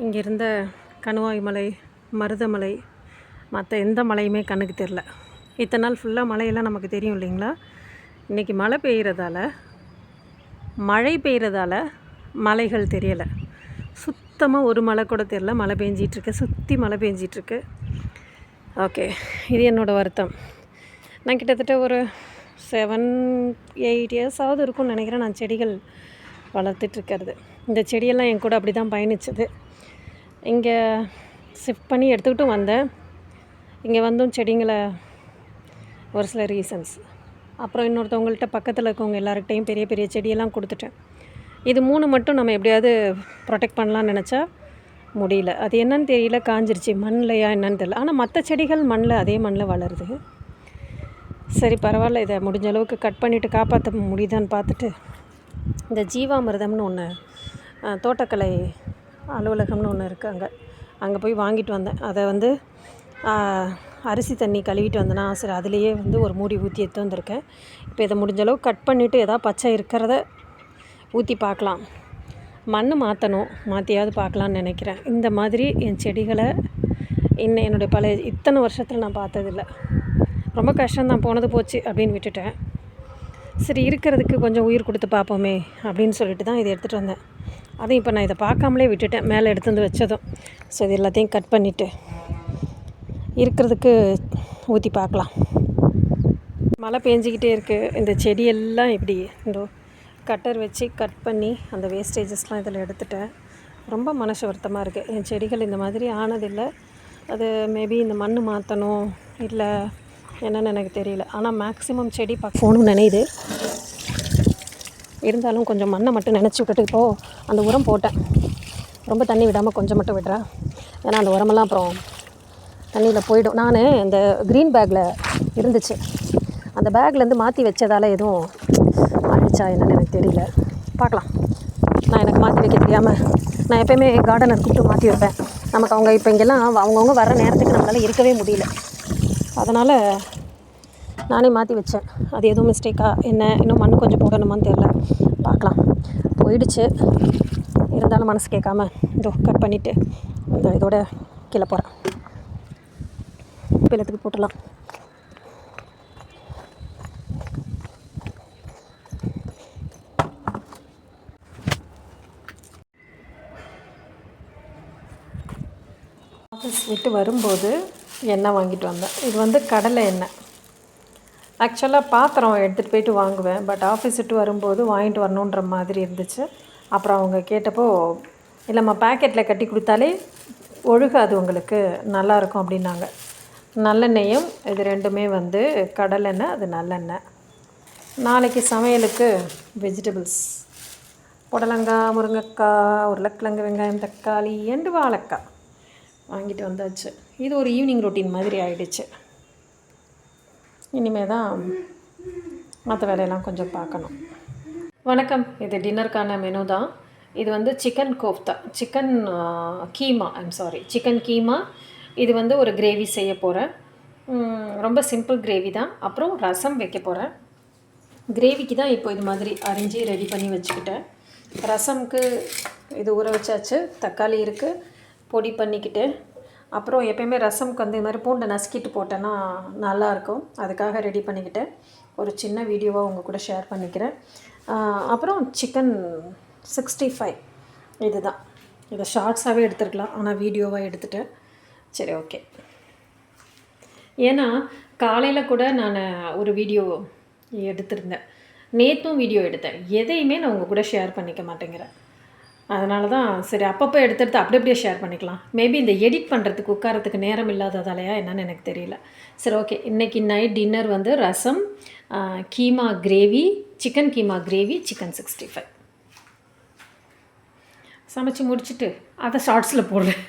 இங்கே இருந்த கணுவாய் மலை, மருதமலை, மற்ற எந்த மலையுமே கண்ணுக்கு தெரில. இத்தனை நாள் ஃபுல்லாக மலையெல்லாம் நமக்கு தெரியும் இல்லைங்களா? இன்றைக்கி மழை பெய்கிறதால மலைகள் தெரியலை. சுத்தமாக ஒரு மலை கூட தெரியல. மழை பெஞ்சிட்ருக்கு, சுற்றி மழை பெஞ்சிட்ருக்கு. ஓகே, இது என்னோடய வருத்தம். நான் கிட்டத்தட்ட ஒரு 7-8 இயர்ஸாவது இருக்கும்னு நினைக்கிறேன் நான் செடிகள் வளர்த்துட்ருக்கிறது. இந்த செடியெல்லாம் என் கூட அப்படி தான் பயணிச்சது. இங்கே ஷிஃப்ட் பண்ணி எடுத்துக்கிட்டும் வந்தேன். இங்கே வந்தும் செடிங்களை ஒரு சில ரீசன்ஸ், அப்புறம் இன்னொருத்தவங்கள்ட்ட பக்கத்தில் இருக்கவங்க எல்லாருக்கிட்டையும் பெரிய பெரிய செடியெல்லாம் கொடுத்துட்டேன். இது 3 மட்டும் நம்ம எப்படியாவது ப்ரொடெக்ட் பண்ணலான்னு நினச்சா முடியல. அது என்னன்னு தெரியல, காஞ்சிருச்சு. மண்ணிலையா என்னன்னு தெரியல. ஆனால் மற்ற செடிகள் அதே மண்ணில் வளருது. சரி, பரவாயில்ல, இதை முடிஞ்ச அளவுக்கு கட் பண்ணிவிட்டு காப்பாற்ற முடியுதான்னு பார்த்துட்டு இந்த ஜீவாமிர்தம்னு ஒன்று, தோட்டக்கலை அலுவலகம்னு ஒன்று இருக்குது, அங்கே போய் வாங்கிட்டு வந்தேன். அதை அரிசி தண்ணி கழுவிட்டு வந்தேன்னா, சரி அதுலேயே ஒரு மூடி ஊற்றி எடுத்து வந்திருக்கேன். இப்போ இதை முடிஞ்ச அளவு கட் பண்ணிவிட்டு எதாவது பச்சை இருக்கிறத ஊற்றி பார்க்கலாம். மண் மாற்றியாவது பார்க்கலான்னு நினைக்கிறேன். இந்த மாதிரி என் செடிகளை என்னுடைய பழைய இத்தனை வருஷத்தில் நான் பார்த்ததில்லை. ரொம்ப கஷ்டம்தான், போனது போச்சு அப்படின்னு விட்டுட்டேன். சரி, இருக்கிறதுக்கு கொஞ்சம் உயிர் கொடுத்து பார்ப்போமே அப்படின்னு சொல்லிட்டு தான் இதை எடுத்துகிட்டு வந்தேன். அதுவும் இப்போ நான் இதை பார்க்காமலே விட்டுட்டேன், மேலே எடுத்து வந்து வச்சதும். ஸோ இது எல்லாத்தையும் கட் பண்ணிவிட்டு இருக்கிறதுக்கு ஊற்றி பார்க்கலாம். மழை பெஞ்சிக்கிட்டே இருக்குது. இந்த செடியெல்லாம் இப்படி கட்டர் வச்சு கட் பண்ணி அந்த வேஸ்டேஜஸ்லாம் இதில் எடுத்துட்டேன். ரொம்ப மனசு வருத்தமாக இருக்குது. என் செடிகள் இந்த மாதிரி ஆனதில்லை. அது மேபி இந்த மண் மாற்றணும் இல்லை என்னென்னு எனக்கு தெரியல. ஆனால் மேக்ஸிமம் செடி போகணும்னு நினையுது. இருந்தாலும் கொஞ்சம் மண்ணை மட்டும் நினச்சி விட்டுட்டு இப்போது அந்த உரம் போட்டேன். ரொம்ப தண்ணி விடாமல் கொஞ்சம் மட்டும் விடுறேன். ஏன்னா அந்த உரமெல்லாம் அப்புறம் தண்ணியில் போயிடும். நான் இந்த க்ரீன் பேக்கில் இருந்துச்சு, அந்த பேக்லேருந்து மாற்றி வச்சதால் எதுவும் அழிச்சா என்னன்னு எனக்கு தெரியல. பார்க்கலாம். நான் எனக்கு மாற்றி வைக்க தெரியாமல் நான் எப்போயுமே கார்டனர் கூப்பிட்டு மாற்றி வைப்பேன். நமக்கு அவங்க இப்போ இங்கெல்லாம் அவங்கவுங்க வர நேரத்துக்கு நம்மளால் இருக்கவே முடியல. அதனால் நானே மாற்றி வச்சேன். அது எதுவும் மிஸ்டேக்காக என்ன, இன்னும் மண் கொஞ்சம் போடணுமான்னு தெரில. பார்க்கலாம். போயிடுச்சு. இருந்தாலும் மனசு கேட்காம கட் பண்ணிவிட்டு இதோட கீழே போகிறேன். எல்லாத்துக்கு போட்டுடலாம். ஆஃபீஸ் விட்டு வரும்போது எண்ணெய் வாங்கிட்டு வந்தேன். இது கடலை எண்ணெய். ஆக்சுவலாக பாத்திரம் எடுத்துகிட்டு போயிட்டு வாங்குவேன். பட் ஆஃபீஸ் விட்டு வரும்போது வாங்கிட்டு வரணுன்ற மாதிரி இருந்துச்சு. அப்புறம் அவங்க கேட்டப்போ, இல்லைம்மா பேக்கெட்டில் கட்டி கொடுத்தாலே ஒழுகாது, உங்களுக்கு நல்லாயிருக்கும் அப்படின்னாங்க. நல்லெண்ணெயும் இது ரெண்டுமே கடலெண்ணெய், அது நல்லெண்ணெய். நாளைக்கு சமையலுக்கு வெஜிடபிள்ஸ் புடலங்காய், முருங்கைக்காய், உருளைக்கிழங்கு, வெங்காயம், தக்காளி அண்டு வாழைக்காய் வாங்கிட்டு வந்தாச்சு. இது ஒரு ஈவினிங் ரொட்டீன் மாதிரி ஆகிடுச்சு. இனிமேல் தான் மற்ற வேலையெல்லாம் கொஞ்சம் பார்க்கணும். வணக்கம். இது டின்னருக்கான மெனு தான். இது சிக்கன் கோஃப்தா, சிக்கன் கீமா. இது ஒரு கிரேவி செய்ய போகிறேன். ரொம்ப சிம்பிள் கிரேவி தான். அப்புறம் ரசம் வைக்க போகிறேன். கிரேவிக்கு தான் இப்போ இது மாதிரி அரிஞ்சு ரெடி பண்ணி வச்சுக்கிட்டேன். ரசம்க்கு இது ஊற வச்சாச்சு. தக்காளி இருக்குது, பொடி பண்ணிக்கிட்டு. அப்புறம் எப்போயுமே ரசம்க்கு இது மாதிரி பூண்டை நசுக்கிட்டு போட்டேன்னா நல்லாயிருக்கும். அதுக்காக ரெடி பண்ணிக்கிட்டேன். ஒரு சின்ன வீடியோவாக உங்கள் கூட ஷேர் பண்ணிக்கிறேன். அப்புறம் சிக்கன் 65 இதுதான். இதை ஷார்ட்ஸாகவே எடுத்துருக்கலாம், ஆனால் வீடியோவாக எடுத்துட்டேன். சரி, ஓகே. ஏன்னா காலையில் கூட நான் ஒரு வீடியோ எடுத்திருந்தேன், நேற்றும் வீடியோ எடுத்தேன். எதையுமே நான் உங்கள் கூட ஷேர் பண்ணிக்க மாட்டேங்கிறேன். அதனால தான் சரி அப்பப்போ எடுத்து அப்படியே ஷேர் பண்ணிக்கலாம். மேபி இந்த எடிட் பண்ணுறதுக்கு உட்காரத்துக்கு நேரம் இல்லாததாலையா என்னன்னு எனக்கு தெரியல. சரி, ஓகே. இன்றைக்கி night dinner rasam, keema gravy, chicken keema gravy, chicken 65 சமைச்சு முடிச்சுட்டு அதை ஷார்ட்ஸில் போடுறேன்.